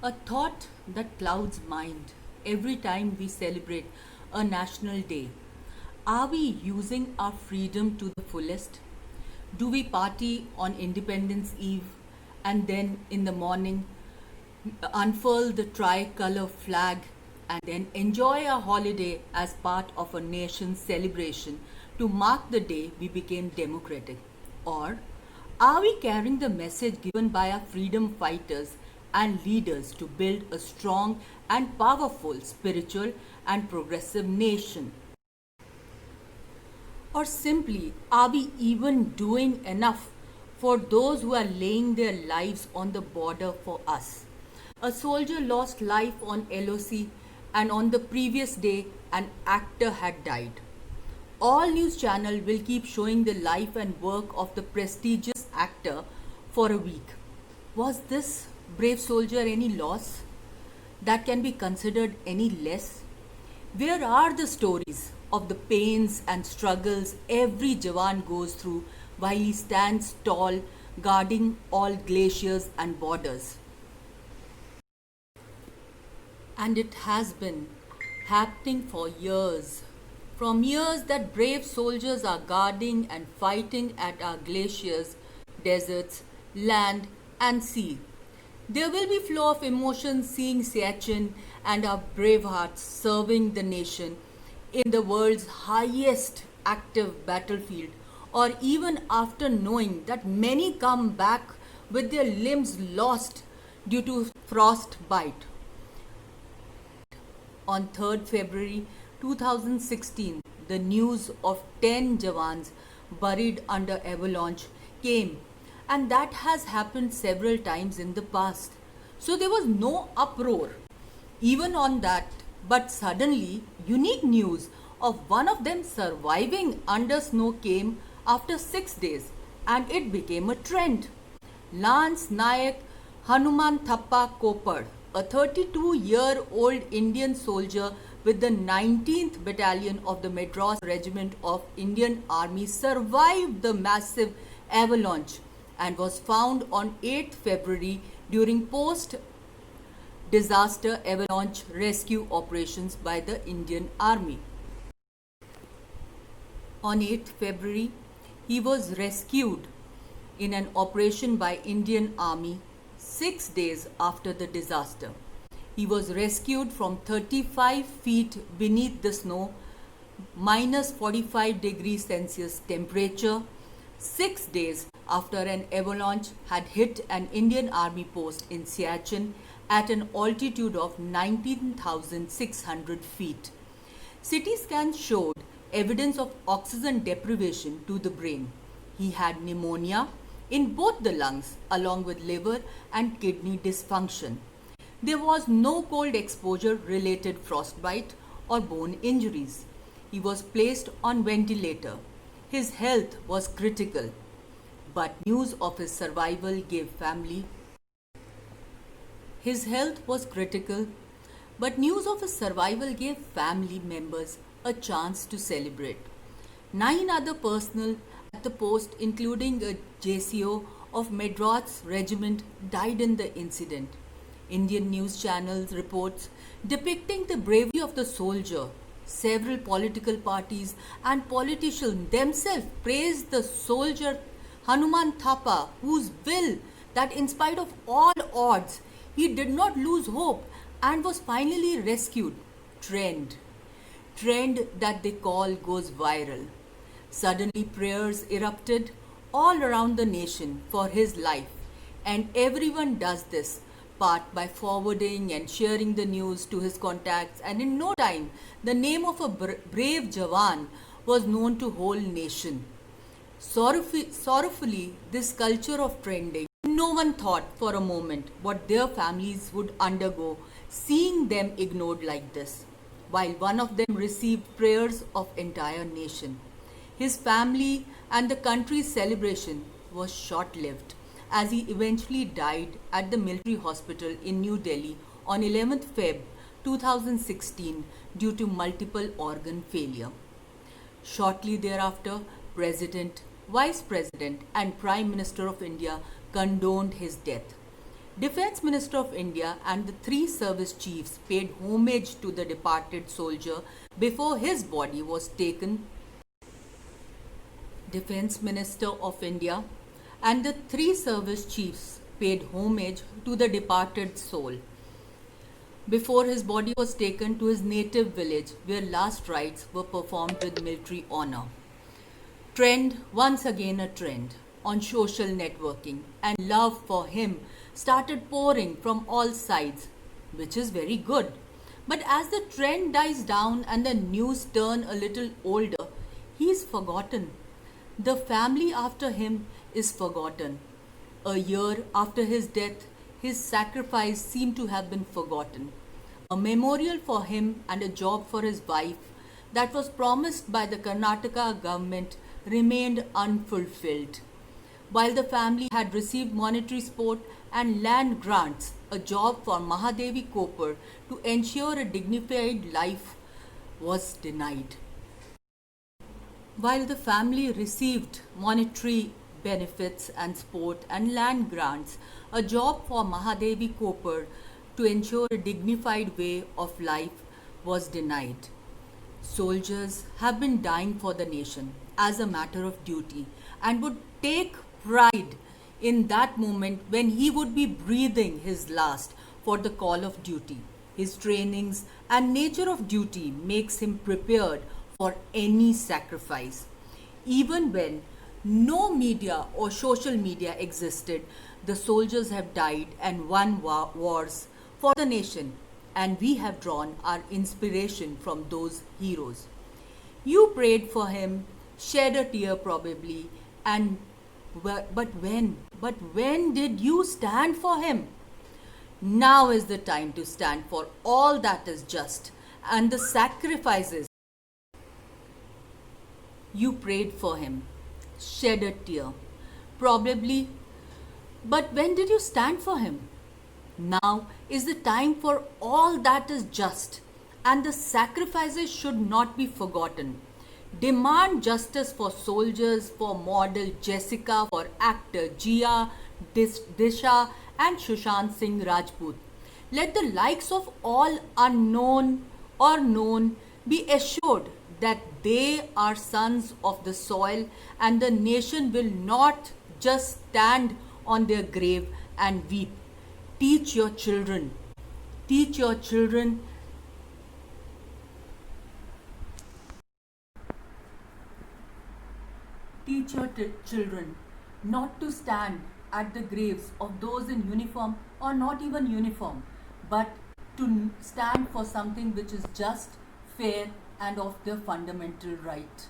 A thought that clouds mind every time we celebrate a national day. Are we using our freedom to the fullest? Do we party on Independence Eve and then in the morning unfurl the tricolor flag and then enjoy our holiday as part of a nation's celebration to mark the day we became democratic? Or are we carrying the message given by our freedom fighters and leaders to build a strong and powerful spiritual and progressive nation? Or simply, are we even doing enough for those who are laying their lives on the border for us? A soldier lost life on LOC, and on the previous day, an actor had died. All news channel will keep showing the life and work of the prestigious actor for a week. Was this brave soldier any loss that can be considered any less? Where are the stories of the pains and struggles every Jawan goes through while he stands tall, guarding all glaciers and borders? And it has been happening for years. From years that brave soldiers are guarding and fighting at our glaciers, deserts, land, and sea. There will be flow of emotions seeing Siachen and our brave hearts serving the nation in the world's highest active battlefield, or even after knowing that many come back with their limbs lost due to frostbite. On 3rd February 2016, the news of 10 Jawans buried under avalanche came, and that has happened several times in the past. So there was no uproar even on that, but suddenly unique news of one of them surviving under snow came after 6 days, and it became a trend. Lance Nayak Hanuman Thappa Kopad, a 32-year-old Indian soldier with the 19th Battalion of the Madras Regiment of Indian Army, survived the massive avalanche and was found on 8th February during post-disaster avalanche rescue operations by the Indian Army. On 8th February, he was rescued in an operation by Indian Army 6 days after the disaster. He was rescued from 35 feet beneath the snow, minus 45 degrees Celsius temperature, 6 days after an avalanche had hit an Indian Army post in Siachen at an altitude of 19,600 feet. CT scans showed evidence of oxygen deprivation to the brain. He had pneumonia in both the lungs, along with liver and kidney dysfunction. There was no cold exposure related frostbite or bone injuries. He was placed on ventilator. His health was critical, but news of his survival gave family. His health was critical, but news of his survival gave family members a chance to celebrate. 9 other personnel at the post, including a JCO of Madras Regiment, died in the incident. Indian news channels reports depicting the bravery of the soldier. Several political parties and politicians themselves praised the soldier Hanuman Thapa, whose will that in spite of all odds, he did not lose hope and was finally rescued. Trend that they call goes viral. Suddenly prayers erupted all around the nation for his life, and everyone does this part by forwarding and sharing the news to his contacts, and in no time the name of a brave Jawan was known to whole nation. Sorrowfully, this culture of trending, no one thought for a moment what their families would undergo seeing them ignored like this, while one of them received prayers of entire nation. His family and the country's celebration was short-lived, as he eventually died at the military hospital in New Delhi on 11th Feb 2016 due to multiple organ failure. Shortly thereafter, President, Vice President and Prime Minister of India condoned his death. Defense Minister of India and the three service chiefs paid homage to the departed soldier before his body was taken. Defense Minister of India and the three service chiefs paid homage to the departed soul before his body was taken to his native village where last rites were performed with military honor. Trend, once again a trend, on social networking, and love for him started pouring from all sides, which is very good. But as the trend dies down and the news turn a little older, he is forgotten. The family after him is forgotten. A year after his death, his sacrifice seemed to have been forgotten. A memorial for him and a job for his wife that was promised by the Karnataka government remained unfulfilled. While the family had received monetary support and land grants, a job for Mahadevi Kopar to ensure a dignified life was denied. While the family received monetary benefits and support and land grants, a job for Mahadevi Kopar to ensure a dignified way of life was denied. Soldiers have been dying for the nation as a matter of duty and would take pride in that moment when he would be breathing his last for the call of duty. His trainings and nature of duty makes him prepared for any sacrifice. Even when no media or social media existed, the soldiers have died and won wars for the nation, and we have drawn our inspiration from those heroes. You prayed for him, shed a tear probably, and but when did you stand for him? Now is the time to stand for all that is just and the sacrifices. You prayed for him, shed a tear, probably, but when did you stand for him? Now is the time for all that is just, and the sacrifices should not be forgotten. Demand justice for soldiers, for model Jessica, for actor Jia, Disha, and Sushant Singh Rajput. Let the likes of all unknown or known be assured that they are sons of the soil, and the nation will not just stand on their grave and weep. Teach your children. Teach your children. Teach your children not to stand at the graves of those in uniform or not even uniform, but to stand for something which is just, fair, and of their fundamental right.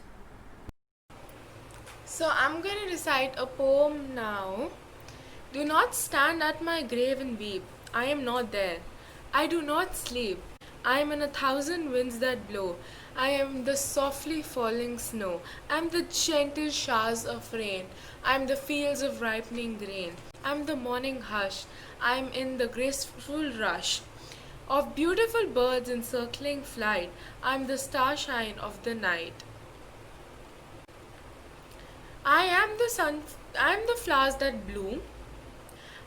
So I'm going to recite a poem now. Do not stand at my grave and weep. I am not there. I do not sleep. I am in 1,000 winds that blow. I am the softly falling snow. I am the gentle showers of rain. I am the fields of ripening grain. I am the morning hush. I am in the graceful rush of beautiful birds in circling flight. I am the starshine of the night. I am the sun. I am the flowers that bloom.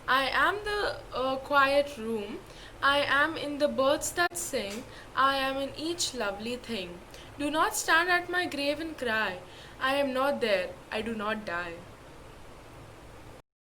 I am the quiet room. I am in the birds that sing. I am in each lovely thing. Do not stand at my grave and cry. I am not there. I do not die.